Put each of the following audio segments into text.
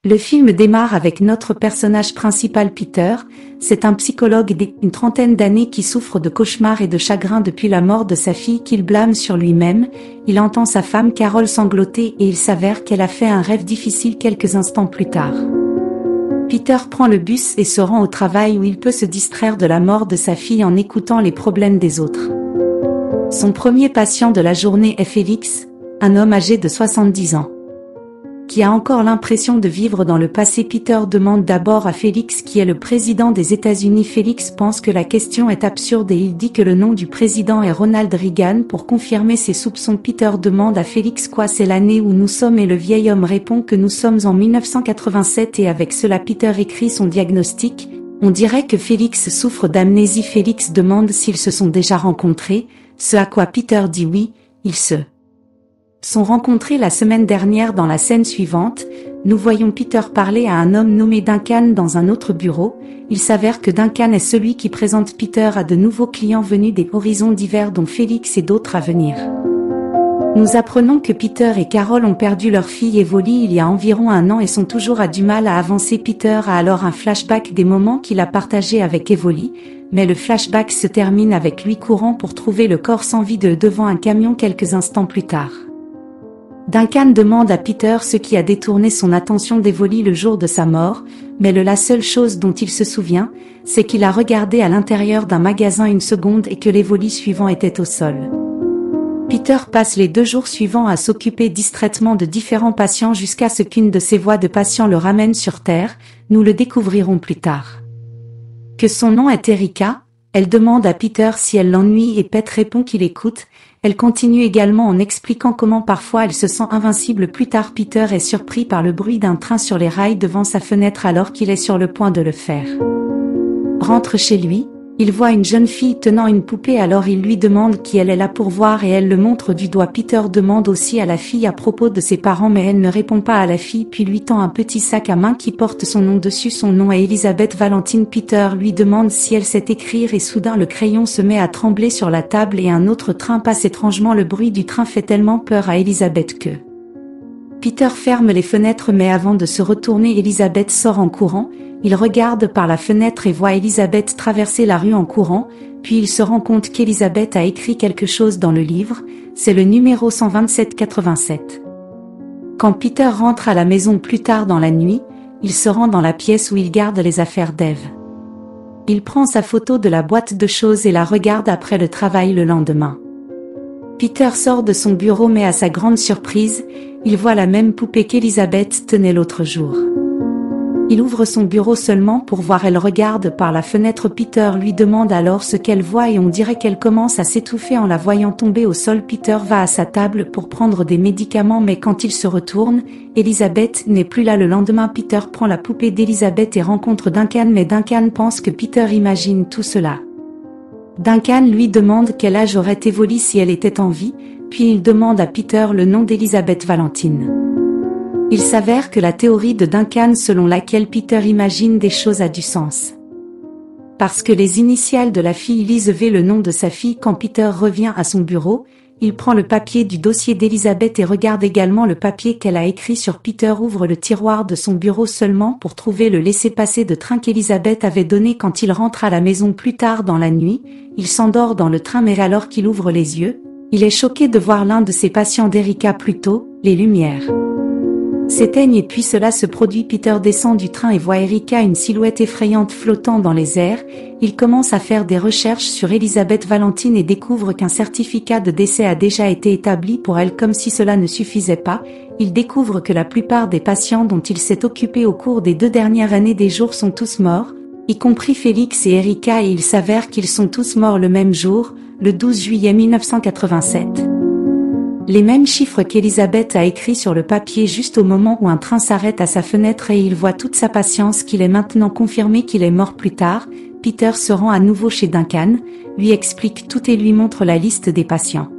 Le film démarre avec notre personnage principal Peter. C'est un psychologue d'une trentaine d'années qui souffre de cauchemars et de chagrin depuis la mort de sa fille qu'il blâme sur lui-même. Il entend sa femme Carol sangloter et il s'avère qu'elle a fait un rêve difficile quelques instants plus tard. Peter prend le bus et se rend au travail où il peut se distraire de la mort de sa fille en écoutant les problèmes des autres. Son premier patient de la journée est Félix, un homme âgé de 70 ans. Qui a encore l'impression de vivre dans le passé. Peter demande d'abord à Félix qui est le président des États-Unis. Félix pense que la question est absurde et il dit que le nom du président est Ronald Reagan pour confirmer ses soupçons. Peter demande à Félix quoi c'est l'année où nous sommes et le vieil homme répond que nous sommes en 1987 et avec cela Peter écrit son diagnostic. On dirait que Félix souffre d'amnésie. Félix demande s'ils se sont déjà rencontrés, ce à quoi Peter dit oui, ils se sont rencontrés la semaine dernière. Dans la scène suivante, nous voyons Peter parler à un homme nommé Duncan dans un autre bureau. Il s'avère que Duncan est celui qui présente Peter à de nouveaux clients venus des horizons divers dont Félix et d'autres à venir. Nous apprenons que Peter et Carol ont perdu leur fille Evoli il y a environ 1 an et sont toujours à du mal à avancer. Peter a alors un flashback des moments qu'il a partagés avec Evoli, mais le flashback se termine avec lui courant pour trouver le corps sans vie devant un camion quelques instants plus tard. Duncan demande à Peter ce qui a détourné son attention d'Evoli le jour de sa mort, mais la seule chose dont il se souvient, c'est qu'il a regardé à l'intérieur d'un magasin 1 seconde et que l'Evoli suivant était au sol. Peter passe les 2 jours suivants à s'occuper distraitement de différents patients jusqu'à ce qu'une de ses voix de patient le ramène sur Terre. Nous le découvrirons plus tard. Que son nom est Erika, elle demande à Peter si elle l'ennuie et Pete répond qu'il écoute. Elle continue également en expliquant comment parfois elle se sent invincible. Plus tard, Peter est surpris par le bruit d'un train sur les rails devant sa fenêtre alors qu'il est sur le point de le faire. Rentre chez lui, il voit une jeune fille tenant une poupée alors il lui demande qui elle est là pour voir et elle le montre du doigt. Peter demande aussi à la fille à propos de ses parents mais elle ne répond pas à la fille puis lui tend un petit sac à main qui porte son nom dessus. Son nom est Elizabeth Valentine. Peter lui demande si elle sait écrire et soudain le crayon se met à trembler sur la table et un autre train passe étrangement. Le bruit du train fait tellement peur à Elizabeth que Peter ferme les fenêtres mais avant de se retourner Elizabeth sort en courant. Il regarde par la fenêtre et voit Elizabeth traverser la rue en courant, puis il se rend compte qu'Elizabeth a écrit quelque chose dans le livre, c'est le numéro 12787. Quand Peter rentre à la maison plus tard dans la nuit, il se rend dans la pièce où il garde les affaires d'Eve. Il prend sa photo de la boîte de choses et la regarde après le travail le lendemain. Peter sort de son bureau mais à sa grande surprise, il voit la même poupée qu'Elizabeth tenait l'autre jour. Il ouvre son bureau seulement pour voir elle regarde par la fenêtre. Peter lui demande alors ce qu'elle voit et on dirait qu'elle commence à s'étouffer en la voyant tomber au sol. Peter va à sa table pour prendre des médicaments mais quand il se retourne, Elizabeth n'est plus là. Le lendemain Peter prend la poupée d'Elizabeth et rencontre Duncan mais Duncan pense que Peter imagine tout cela. Duncan lui demande quel âge aurait Evoli si elle était en vie, puis il demande à Peter le nom d'Elizabeth Valentine. Il s'avère que la théorie de Duncan selon laquelle Peter imagine des choses a du sens. Parce que les initiales de la fille lisent V le nom de sa fille. Quand Peter revient à son bureau, il prend le papier du dossier d'Elizabeth et regarde également le papier qu'elle a écrit sur Peter ouvre le tiroir de son bureau seulement pour trouver le laissez-passer de train qu'Elizabeth avait donné quand il rentre à la maison plus tard dans la nuit. Il s'endort dans le train mais alors qu'il ouvre les yeux, il est choqué de voir l'un de ses patients d'Erika plus tôt, les lumières s'éteignent et puis cela se produit. Peter descend du train et voit Erika une silhouette effrayante flottant dans les airs. Il commence à faire des recherches sur Elizabeth Valentine et découvre qu'un certificat de décès a déjà été établi pour elle. Comme si cela ne suffisait pas, il découvre que la plupart des patients dont il s'est occupé au cours des 2 dernières années des jours sont tous morts, y compris Félix et Erika et il s'avère qu'ils sont tous morts le même jour, le 12 juillet 1987. Les mêmes chiffres qu'Elizabeth a écrits sur le papier juste au moment où un train s'arrête à sa fenêtre et il voit toute sa patience qu'il est maintenant confirmé qu'il est mort plus tard. Peter se rend à nouveau chez Duncan, lui explique tout et lui montre la liste des patients.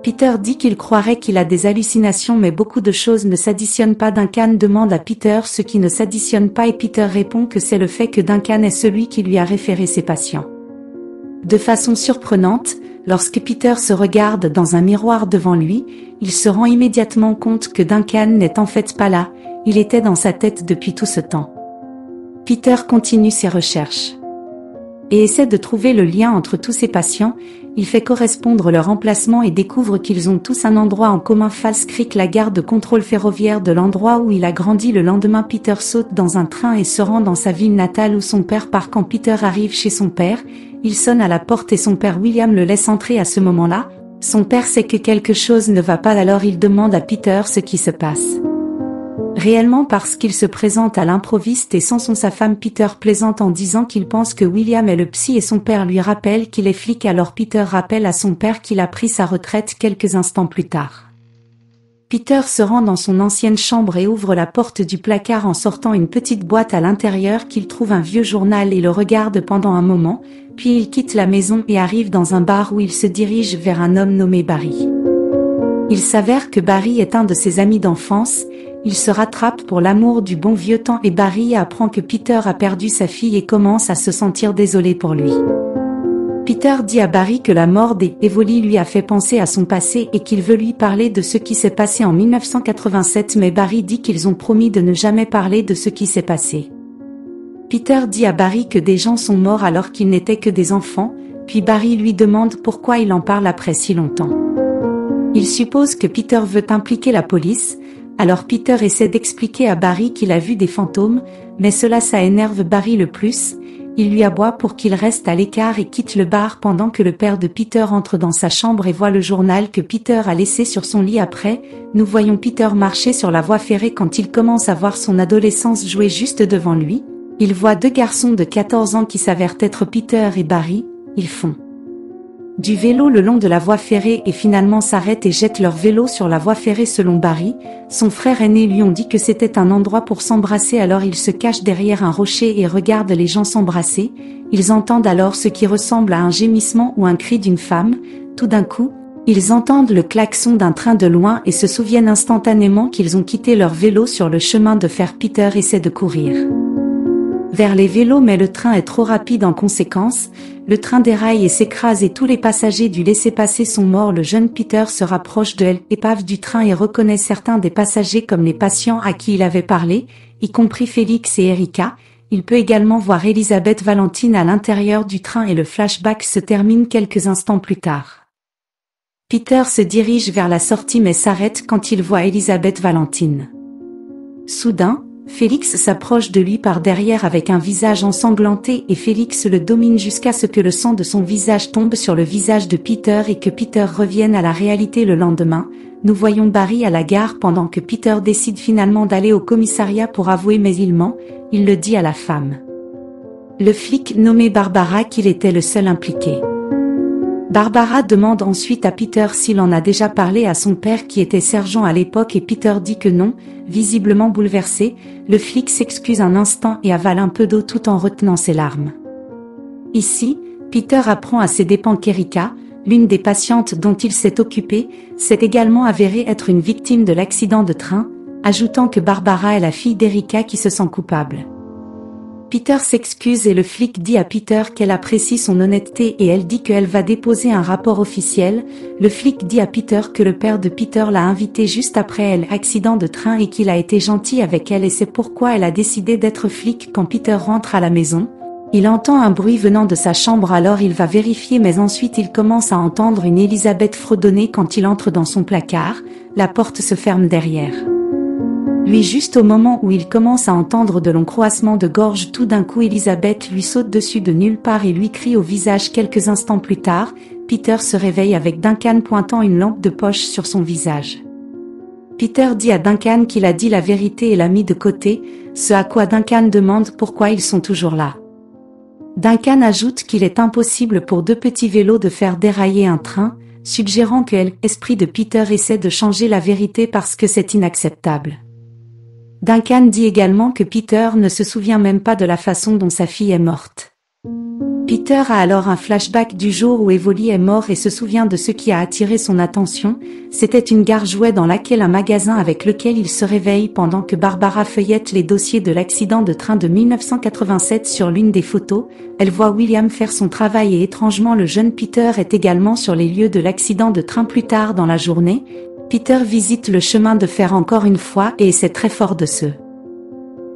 Peter dit qu'il croirait qu'il a des hallucinations mais beaucoup de choses ne s'additionnent pas. Duncan demande à Peter ce qui ne s'additionne pas et Peter répond que c'est le fait que Duncan est celui qui lui a référé ses patients. De façon surprenante, lorsque Peter se regarde dans un miroir devant lui, il se rend immédiatement compte que Duncan n'est en fait pas là. il était dans sa tête depuis tout ce temps. Peter continue ses recherches et essaie de trouver le lien entre tous ses patients. Il fait correspondre leur emplacement et découvre qu'ils ont tous un endroit en commun: Falls Creek, la gare de contrôle ferroviaire de l'endroit où il a grandi. Le lendemain, Peter saute dans un train et se rend dans sa ville natale où son père part. Quand Peter arrive chez son père, il sonne à la porte et son père William le laisse entrer. À ce moment-là, son père sait que quelque chose ne va pas, alors il demande à Peter ce qui se passe réellement parce qu'il se présente à l'improviste et sans sa femme. Peter plaisante en disant qu'il pense que William est le psy et son père lui rappelle qu'il est flic. Alors Peter rappelle à son père qu'il a pris sa retraite quelques instants plus tard. Peter se rend dans son ancienne chambre et ouvre la porte du placard en sortant une petite boîte à l'intérieur qu'il trouve un vieux journal et le regarde pendant un moment, puis il quitte la maison et arrive dans un bar où il se dirige vers un homme nommé Barry. Il s'avère que Barry est un de ses amis d'enfance. Il se rattrape pour l'amour du bon vieux temps et Barry apprend que Peter a perdu sa fille et commence à se sentir désolé pour lui. Peter dit à Barry que la mort d'Evoli lui a fait penser à son passé et qu'il veut lui parler de ce qui s'est passé en 1987, mais Barry dit qu'ils ont promis de ne jamais parler de ce qui s'est passé. Peter dit à Barry que des gens sont morts alors qu'ils n'étaient que des enfants, puis Barry lui demande pourquoi il en parle après si longtemps. Il suppose que Peter veut impliquer la police. Alors Peter essaie d'expliquer à Barry qu'il a vu des fantômes, mais ça énerve Barry le plus. Il lui aboie pour qu'il reste à l'écart et quitte le bar pendant que le père de Peter entre dans sa chambre et voit le journal que Peter a laissé sur son lit. Après, nous voyons Peter marcher sur la voie ferrée quand il commence à voir son adolescence jouer juste devant lui. Il voit deux garçons de 14 ans qui s'avèrent être Peter et Barry. Ils font du vélo le long de la voie ferrée et finalement s'arrêtent et jettent leur vélo sur la voie ferrée. Selon Barry, son frère aîné lui ont dit que c'était un endroit pour s'embrasser, alors il se cache derrière un rocher et regarde les gens s'embrasser. Ils entendent alors ce qui ressemble à un gémissement ou un cri d'une femme. Tout d'un coup, ils entendent le klaxon d'un train de loin et se souviennent instantanément qu'ils ont quitté leur vélo sur le chemin de fer. Peter essaie de courir vers les vélos, mais le train est trop rapide. En conséquence, le train déraille et s'écrase et tous les passagers du laissez-passer sont morts. Le jeune Peter se rapproche de l'épave du train et reconnaît certains des passagers comme les patients à qui il avait parlé, y compris Félix et Erika. Il peut également voir Elizabeth Valentine à l'intérieur du train et le flashback se termine quelques instants plus tard. Peter se dirige vers la sortie mais s'arrête quand il voit Elizabeth Valentine. Soudain, Félix s'approche de lui par derrière avec un visage ensanglanté et Félix le domine jusqu'à ce que le sang de son visage tombe sur le visage de Peter et que Peter revienne à la réalité. Le lendemain, nous voyons Barry à la gare pendant que Peter décide finalement d'aller au commissariat pour avouer, mais il ment. Il le dit à la femme, le flic nommé Barbara, qu'il était le seul impliqué. Barbara demande ensuite à Peter s'il en a déjà parlé à son père qui était sergent à l'époque et Peter dit que non. Visiblement bouleversé, le flic s'excuse un instant et avale un peu d'eau tout en retenant ses larmes. Ici, Peter apprend à ses dépens qu'Erika, l'une des patientes dont il s'est occupé, s'est également avérée être une victime de l'accident de train, ajoutant que Barbara est la fille d'Erika qui se sent coupable. Peter s'excuse et le flic dit à Peter qu'elle apprécie son honnêteté et elle dit qu'elle va déposer un rapport officiel. Le flic dit à Peter que le père de Peter l'a invité juste après l'accident de train et qu'il a été gentil avec elle et c'est pourquoi elle a décidé d'être flic. Quand Peter rentre à la maison, il entend un bruit venant de sa chambre, alors il va vérifier mais ensuite il commence à entendre une Elizabeth fredonner. Quand il entre dans son placard, la porte se ferme derrière lui juste au moment où il commence à entendre de longs croassements de gorge. Tout d'un coup Elizabeth lui saute dessus de nulle part et lui crie au visage. Quelques instants plus tard, Peter se réveille avec Duncan pointant une lampe de poche sur son visage. Peter dit à Duncan qu'il a dit la vérité et l'a mis de côté, ce à quoi Duncan demande pourquoi ils sont toujours là. Duncan ajoute qu'il est impossible pour deux petits vélos de faire dérailler un train, suggérant que l'esprit de Peter essaie de changer la vérité parce que c'est inacceptable. Duncan dit également que Peter ne se souvient même pas de la façon dont sa fille est morte. Peter a alors un flashback du jour où Evoli est mort et se souvient de ce qui a attiré son attention. C'était une gare jouet dans laquelle un magasin avec lequel il se réveille pendant que Barbara feuillette les dossiers de l'accident de train de 1987 sur l'une des photos. Elle voit William faire son travail et étrangement le jeune Peter est également sur les lieux de l'accident de train. Plus tard dans la journée, Peter visite le chemin de fer encore une fois et essaie très fort de se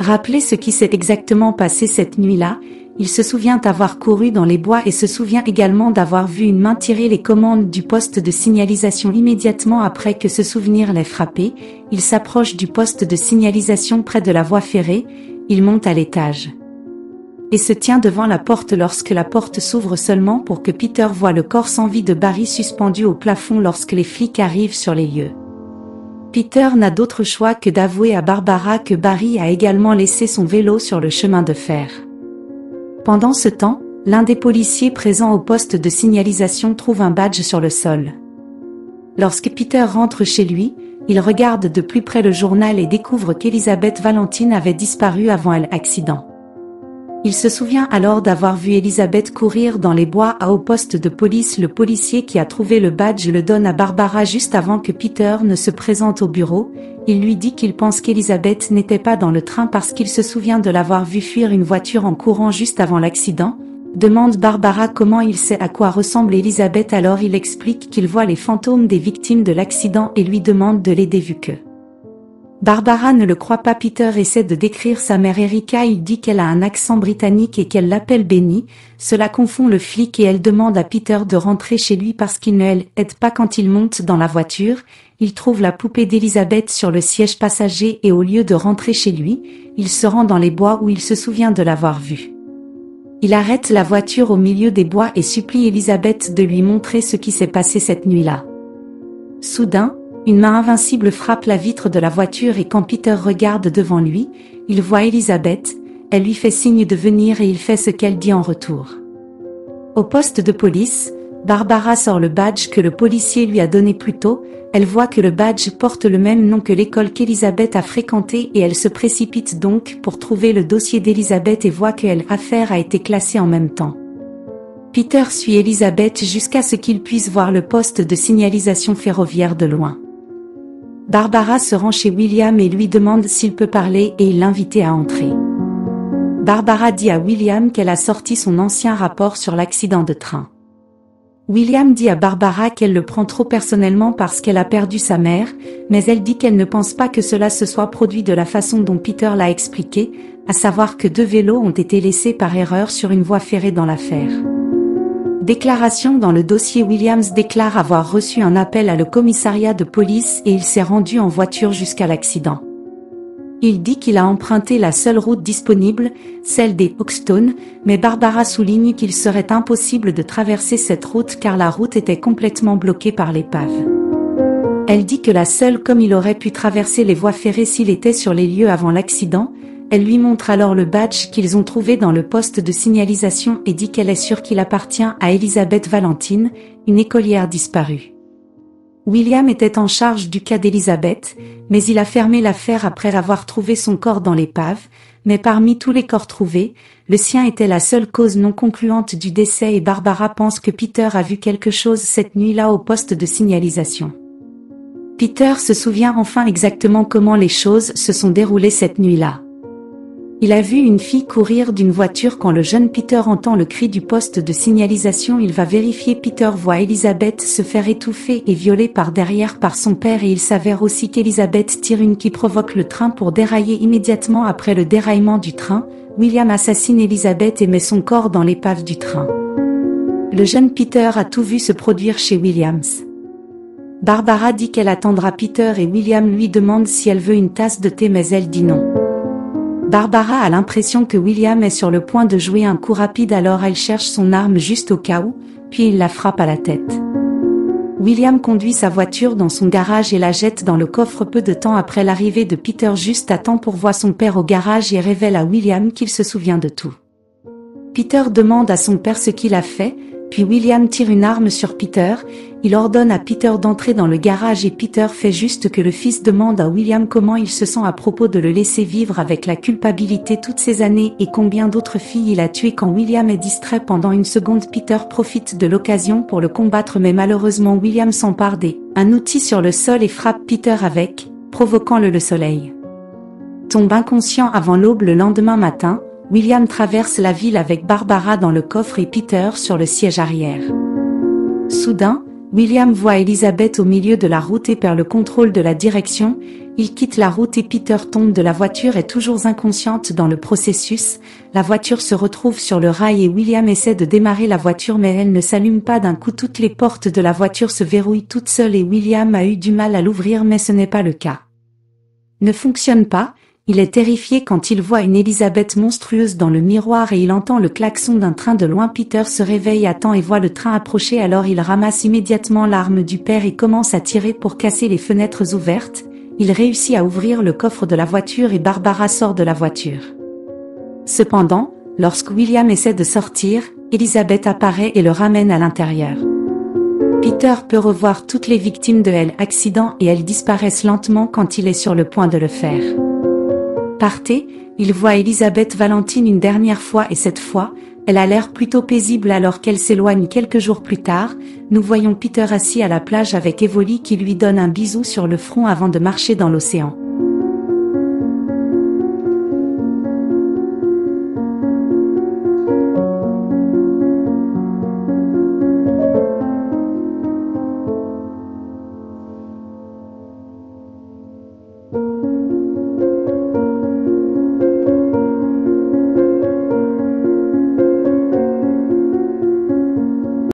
Rappelez ce qui s'est exactement passé cette nuit-là. Il se souvient avoir couru dans les bois et se souvient également d'avoir vu une main tirer les commandes du poste de signalisation immédiatement après que ce souvenir l'ait frappé. Il s'approche du poste de signalisation près de la voie ferrée, il monte à l'étage et se tient devant la porte lorsque la porte s'ouvre seulement pour que Peter voie le corps sans vie de Barry suspendu au plafond lorsque les flics arrivent sur les lieux. Peter n'a d'autre choix que d'avouer à Barbara que Barry a également laissé son vélo sur le chemin de fer. Pendant ce temps, l'un des policiers présents au poste de signalisation trouve un badge sur le sol. Lorsque Peter rentre chez lui, il regarde de plus près le journal et découvre qu'Elizabeth Valentine avait disparu avant l'accident. Il se souvient alors d'avoir vu Elizabeth courir dans les bois au poste de police. Le policier qui a trouvé le badge le donne à Barbara juste avant que Peter ne se présente au bureau. Il lui dit qu'il pense qu'Elizabeth n'était pas dans le train parce qu'il se souvient de l'avoir vu fuir une voiture en courant juste avant l'accident. Demande Barbara comment il sait à quoi ressemble Elizabeth, alors il explique qu'il voit les fantômes des victimes de l'accident et lui demande de l'aider vu que Barbara ne le croit pas. Peter essaie de décrire sa mère Erika, il dit qu'elle a un accent britannique et qu'elle l'appelle Benny. Cela confond le flic et elle demande à Peter de rentrer chez lui parce qu'il ne l'aide pas quand il monte dans la voiture. Il trouve la poupée d'Elizabeth sur le siège passager et au lieu de rentrer chez lui, il se rend dans les bois où il se souvient de l'avoir vue. Il arrête la voiture au milieu des bois et supplie Elizabeth de lui montrer ce qui s'est passé cette nuit-là. Soudain, une main invincible frappe la vitre de la voiture et quand Peter regarde devant lui, il voit Elizabeth, elle lui fait signe de venir et il fait ce qu'elle dit en retour. Au poste de police, Barbara sort le badge que le policier lui a donné plus tôt, elle voit que le badge porte le même nom que l'école qu'Elizabeth a fréquentée et elle se précipite donc pour trouver le dossier d'Elizabeth et voit que l'affaire a été classée en même temps. Peter suit Elizabeth jusqu'à ce qu'il puisse voir le poste de signalisation ferroviaire de loin. Barbara se rend chez William et lui demande s'il peut parler et il l'invite à entrer. Barbara dit à William qu'elle a sorti son ancien rapport sur l'accident de train. William dit à Barbara qu'elle le prend trop personnellement parce qu'elle a perdu sa mère, mais elle dit qu'elle ne pense pas que cela se soit produit de la façon dont Peter l'a expliqué, à savoir que 2 vélos ont été laissés par erreur sur une voie ferrée dans l'affaire. Déclaration dans le dossier. Williams déclare avoir reçu un appel à le commissariat de police et il s'est rendu en voiture jusqu'à l'accident. Il dit qu'il a emprunté la seule route disponible, celle des Hoxton, mais Barbara souligne qu'il serait impossible de traverser cette route car la route était complètement bloquée par l'épave. Elle dit que la seule comme il aurait pu traverser les voies ferrées s'il était sur les lieux avant l'accident. Elle lui montre alors le badge qu'ils ont trouvé dans le poste de signalisation et dit qu'elle est sûre qu'il appartient à Elizabeth Valentine, une écolière disparue. William était en charge du cas d'Elizabeth, mais il a fermé l'affaire après avoir trouvé son corps dans l'épave, mais parmi tous les corps trouvés, le sien était la seule cause non concluante du décès et Barbara pense que Peter a vu quelque chose cette nuit-là au poste de signalisation. Peter se souvient enfin exactement comment les choses se sont déroulées cette nuit-là. Il a vu une fille courir d'une voiture quand le jeune Peter entend le cri du poste de signalisation. Il va vérifier. Peter voit Elizabeth se faire étouffer et violer par derrière par son père et il s'avère aussi qu'Elizabeth tire une qui provoque le train pour dérailler immédiatement après le déraillement du train. William assassine Elizabeth et met son corps dans l'épave du train. Le jeune Peter a tout vu se produire chez Williams. Barbara dit qu'elle attendra Peter et William lui demande si elle veut une tasse de thé mais elle dit non. Barbara a l'impression que William est sur le point de jouer un coup rapide alors elle cherche son arme juste au cas où, puis il la frappe à la tête. William conduit sa voiture dans son garage et la jette dans le coffre peu de temps après l'arrivée de Peter juste à temps pour voir son père au garage et révèle à William qu'il se souvient de tout. Peter demande à son père ce qu'il a fait, puis William tire une arme sur Peter, il ordonne à Peter d'entrer dans le garage et Peter fait juste que le fils demande à William comment il se sent à propos de le laisser vivre avec la culpabilité toutes ces années et combien d'autres filles il a tuées. Quand William est distrait pendant une seconde, Peter profite de l'occasion pour le combattre mais malheureusement William s'empare d'un outil sur le sol et frappe Peter avec, provoquant le soleil. Tombe inconscient avant l'aube le lendemain matin, William traverse la ville avec Barbara dans le coffre et Peter sur le siège arrière. Soudain, William voit Elizabeth au milieu de la route et perd le contrôle de la direction. Il quitte la route et Peter tombe de la voiture et toujours inconsciente dans le processus. La voiture se retrouve sur le rail et William essaie de démarrer la voiture mais elle ne s'allume pas d'un coup. Toutes les portes de la voiture se verrouillent toutes seules et William a eu du mal à l'ouvrir mais ce n'est pas le cas. Ne fonctionne pas. Il est terrifié quand il voit une Elizabeth monstrueuse dans le miroir et il entend le klaxon d'un train de loin. Peter se réveille à temps et voit le train approcher, alors il ramasse immédiatement l'arme du père et commence à tirer pour casser les fenêtres ouvertes. Il réussit à ouvrir le coffre de la voiture et Barbara sort de la voiture. Cependant, lorsque William essaie de sortir, Elizabeth apparaît et le ramène à l'intérieur. Peter peut revoir toutes les victimes de l'accident et elles disparaissent lentement quand il est sur le point de le faire. Partez, il voit Elizabeth Valentine une dernière fois et cette fois, elle a l'air plutôt paisible alors qu'elle s'éloigne quelques jours plus tard. Nous voyons Peter assis à la plage avec Evoli qui lui donne un bisou sur le front avant de marcher dans l'océan.